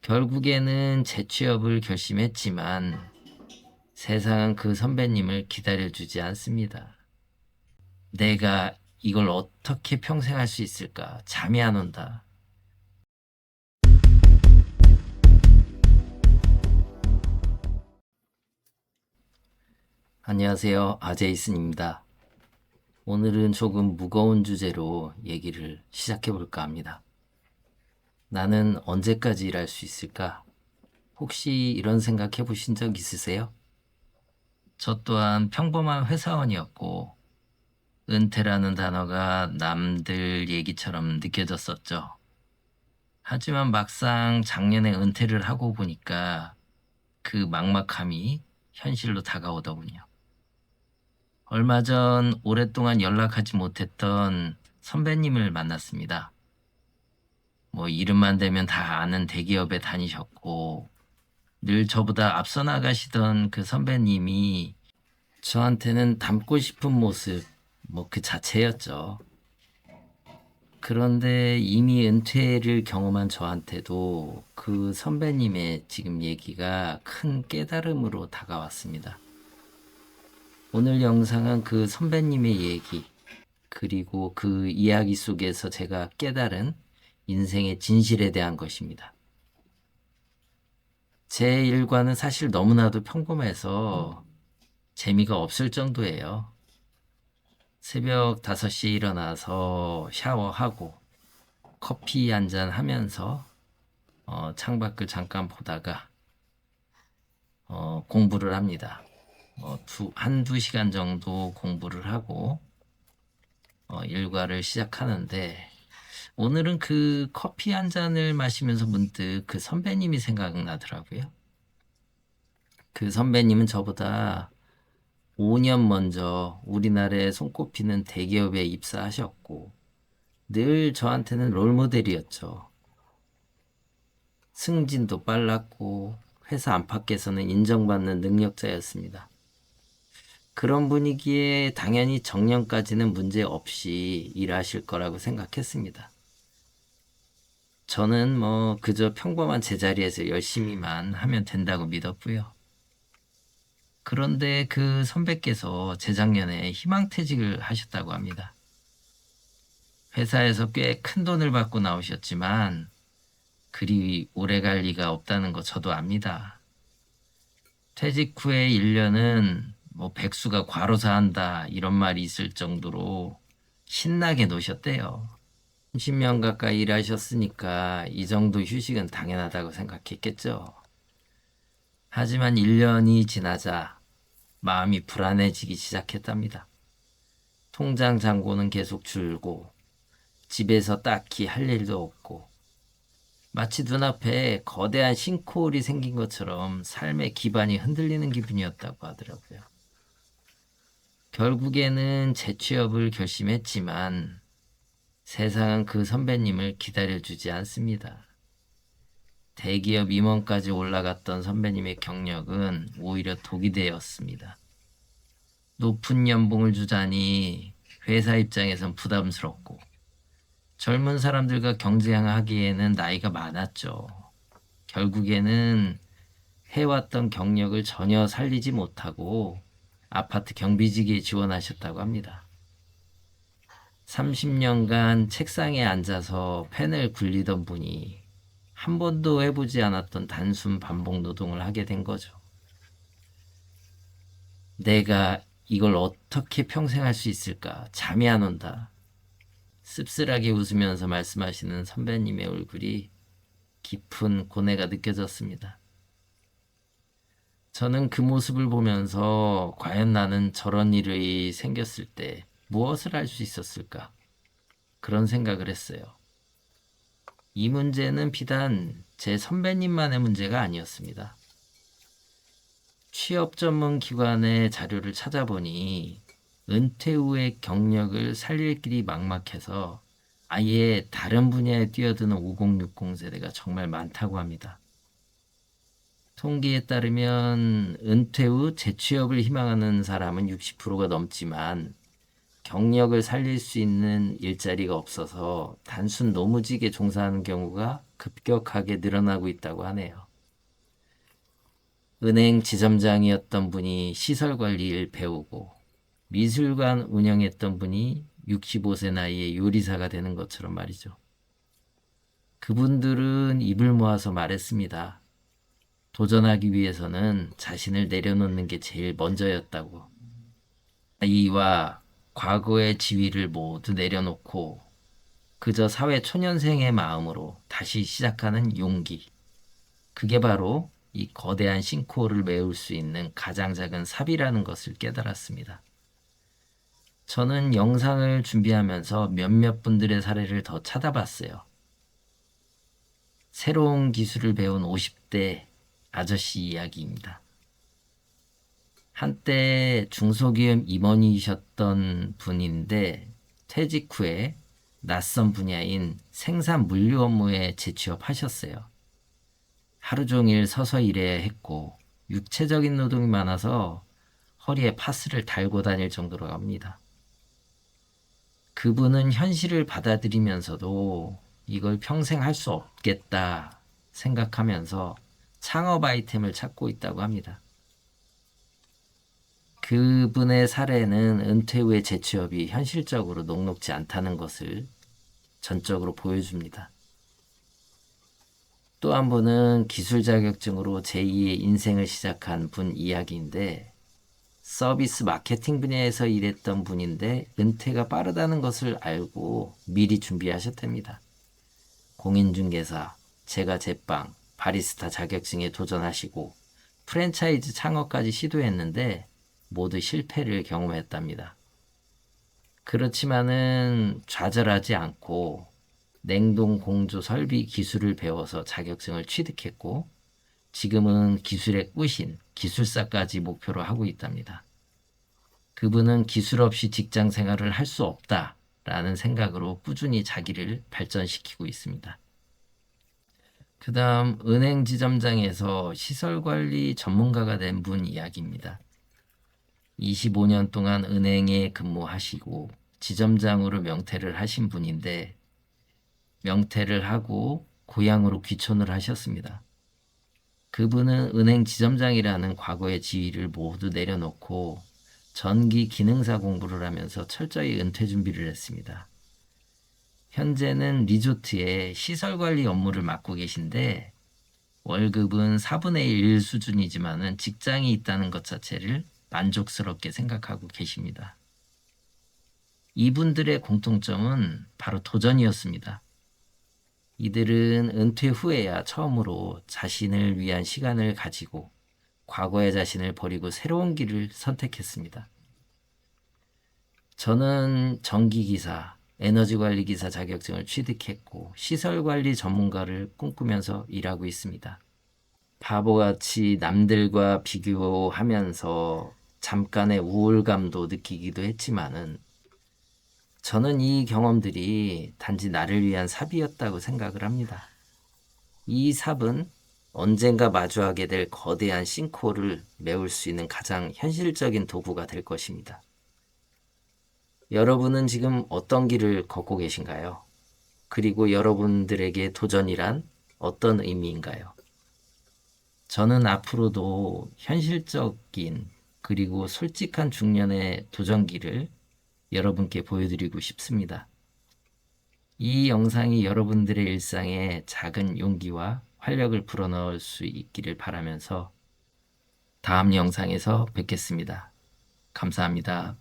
결국에는 재취업을 결심했지만 세상은 그 선배님을 기다려주지 않습니다. 내가 이걸 어떻게 평생 할 수 있을까? 잠이 안 온다. 안녕하세요. 아제이슨입니다. 오늘은 조금 무거운 주제로 얘기를 시작해 볼까 합니다. 나는 언제까지 일할 수 있을까? 혹시 이런 생각 해보신 적 있으세요? 저 또한 평범한 회사원이었고 은퇴라는 단어가 남들 얘기처럼 느껴졌었죠. 하지만 막상 작년에 은퇴를 하고 보니까 그 막막함이 현실로 다가오더군요. 얼마 전 오랫동안 연락하지 못했던 선배님을 만났습니다. 이름만 대면 다 아는 대기업에 다니셨고 늘 저보다 앞서 나가시던 그 선배님이 저한테는 닮고 싶은 모습, 그 자체였죠. 그런데 이미 은퇴를 경험한 저한테도 그 선배님의 지금 얘기가 큰 깨달음으로 다가왔습니다. 오늘 영상은 그 선배님의 얘기, 그리고 그 이야기 속에서 제가 깨달은 인생의 진실에 대한 것입니다. 제 일과는 사실 너무나도 평범해서 재미가 없을 정도예요. 새벽 5시에 일어나서 샤워하고 커피 한잔 하면서 창밖을 잠깐 보다가 공부를 합니다. 한두 시간 정도 공부를 하고 일과를 시작하는데 오늘은 그 커피 한 잔을 마시면서 문득 그 선배님이 생각나더라고요. 그 선배님은 저보다 5년 먼저 우리나라에 손꼽히는 대기업에 입사하셨고 늘 저한테는 롤모델이었죠. 승진도 빨랐고 회사 안팎에서는 인정받는 능력자였습니다. 그런 분위기에 당연히 정년까지는 문제 없이 일하실 거라고 생각했습니다. 저는 그저 평범한 제자리에서 열심히만 하면 된다고 믿었고요. 그런데 그 선배께서 재작년에 희망퇴직을 하셨다고 합니다. 회사에서 꽤 큰 돈을 받고 나오셨지만 그리 오래 갈 리가 없다는 거 저도 압니다. 퇴직 후에 1년은 백수가 과로사한다 이런 말이 있을 정도로 신나게 노셨대요. 30년 가까이 일하셨으니까 이 정도 휴식은 당연하다고 생각했겠죠. 하지만 1년이 지나자 마음이 불안해지기 시작했답니다. 통장 잔고는 계속 줄고 집에서 딱히 할 일도 없고 마치 눈앞에 거대한 싱크홀이 생긴 것처럼 삶의 기반이 흔들리는 기분이었다고 하더라고요. 결국에는 재취업을 결심했지만 세상은 그 선배님을 기다려주지 않습니다. 대기업 임원까지 올라갔던 선배님의 경력은 오히려 독이 되었습니다. 높은 연봉을 주자니 회사 입장에선 부담스럽고 젊은 사람들과 경쟁하기에는 나이가 많았죠. 결국에는 해왔던 경력을 전혀 살리지 못하고 아파트 경비직에 지원하셨다고 합니다. 30년간 책상에 앉아서 펜을 굴리던 분이 한 번도 해보지 않았던 단순 반복 노동을 하게 된 거죠. 내가 이걸 어떻게 평생 할 수 있을까? 잠이 안 온다. 씁쓸하게 웃으면서 말씀하시는 선배님의 얼굴이 깊은 고뇌가 느껴졌습니다. 저는 그 모습을 보면서 과연 나는 저런 일이 생겼을 때 무엇을 할 수 있었을까? 그런 생각을 했어요. 이 문제는 비단 제 선배님만의 문제가 아니었습니다. 취업 전문 기관의 자료를 찾아보니 은퇴 후의 경력을 살릴 길이 막막해서 아예 다른 분야에 뛰어드는 5060 세대가 정말 많다고 합니다. 통계에 따르면 은퇴 후 재취업을 희망하는 사람은 60%가 넘지만 경력을 살릴 수 있는 일자리가 없어서 단순 노무직에 종사하는 경우가 급격하게 늘어나고 있다고 하네요. 은행 지점장이었던 분이 시설관리를 배우고 미술관 운영했던 분이 65세 나이에 요리사가 되는 것처럼 말이죠. 그분들은 입을 모아서 말했습니다. 도전하기 위해서는 자신을 내려놓는 게 제일 먼저였다고. 이와 과거의 지위를 모두 내려놓고 그저 사회 초년생의 마음으로 다시 시작하는 용기. 그게 바로 이 거대한 싱크홀을 메울 수 있는 가장 작은 삽이라는 것을 깨달았습니다. 저는 영상을 준비하면서 몇몇 분들의 사례를 더 찾아봤어요. 새로운 기술을 배운 50대 아저씨 이야기입니다. 한때 중소기업 임원이셨던 분인데 퇴직 후에 낯선 분야인 생산 물류 업무에 재취업하셨어요. 하루 종일 서서 일해야 했고 육체적인 노동이 많아서 허리에 파스를 달고 다닐 정도로 합니다. 그분은 현실을 받아들이면서도 이걸 평생 할 수 없겠다 생각하면서 창업 아이템을 찾고 있다고 합니다. 그분의 사례는 은퇴 후의 재취업이 현실적으로 녹록지 않다는 것을 전적으로 보여줍니다. 또 한 분은 기술 자격증으로 제2의 인생을 시작한 분 이야기인데 서비스 마케팅 분야에서 일했던 분인데 은퇴가 빠르다는 것을 알고 미리 준비하셨답니다. 공인중개사, 제과제빵, 바리스타 자격증에 도전하시고 프랜차이즈 창업까지 시도했는데 모두 실패를 경험했답니다. 그렇지만은 좌절하지 않고 냉동 공조 설비 기술을 배워서 자격증을 취득했고 지금은 기술의 꾸신 기술사까지 목표로 하고 있답니다. 그분은 기술 없이 직장 생활을 할 수 없다라는 생각으로 꾸준히 자기를 발전시키고 있습니다. 그 다음 은행 지점장에서 시설관리 전문가가 된 분 이야기입니다. 25년 동안 은행에 근무하시고 지점장으로 명퇴를 하신 분인데 명퇴를 하고 고향으로 귀촌을 하셨습니다. 그분은 은행 지점장이라는 과거의 지위를 모두 내려놓고 전기 기능사 공부를 하면서 철저히 은퇴 준비를 했습니다. 현재는 리조트의 시설관리 업무를 맡고 계신데 월급은 4분의 1 수준이지만은 직장이 있다는 것 자체를 만족스럽게 생각하고 계십니다. 이분들의 공통점은 바로 도전이었습니다. 이들은 은퇴 후에야 처음으로 자신을 위한 시간을 가지고 과거의 자신을 버리고 새로운 길을 선택했습니다. 저는 전기기사, 에너지관리기사 자격증을 취득했고 시설관리 전문가를 꿈꾸면서 일하고 있습니다. 바보같이 남들과 비교하면서 잠깐의 우울감도 느끼기도 했지만은 저는 이 경험들이 단지 나를 위한 삽이었다고 생각을 합니다. 이 삽은 언젠가 마주하게 될 거대한 싱크홀을 메울 수 있는 가장 현실적인 도구가 될 것입니다. 여러분은 지금 어떤 길을 걷고 계신가요? 그리고 여러분들에게 도전이란 어떤 의미인가요? 저는 앞으로도 현실적인 그리고 솔직한 중년의 도전기를 여러분께 보여드리고 싶습니다. 이 영상이 여러분들의 일상에 작은 용기와 활력을 불어넣을 수 있기를 바라면서 다음 영상에서 뵙겠습니다. 감사합니다.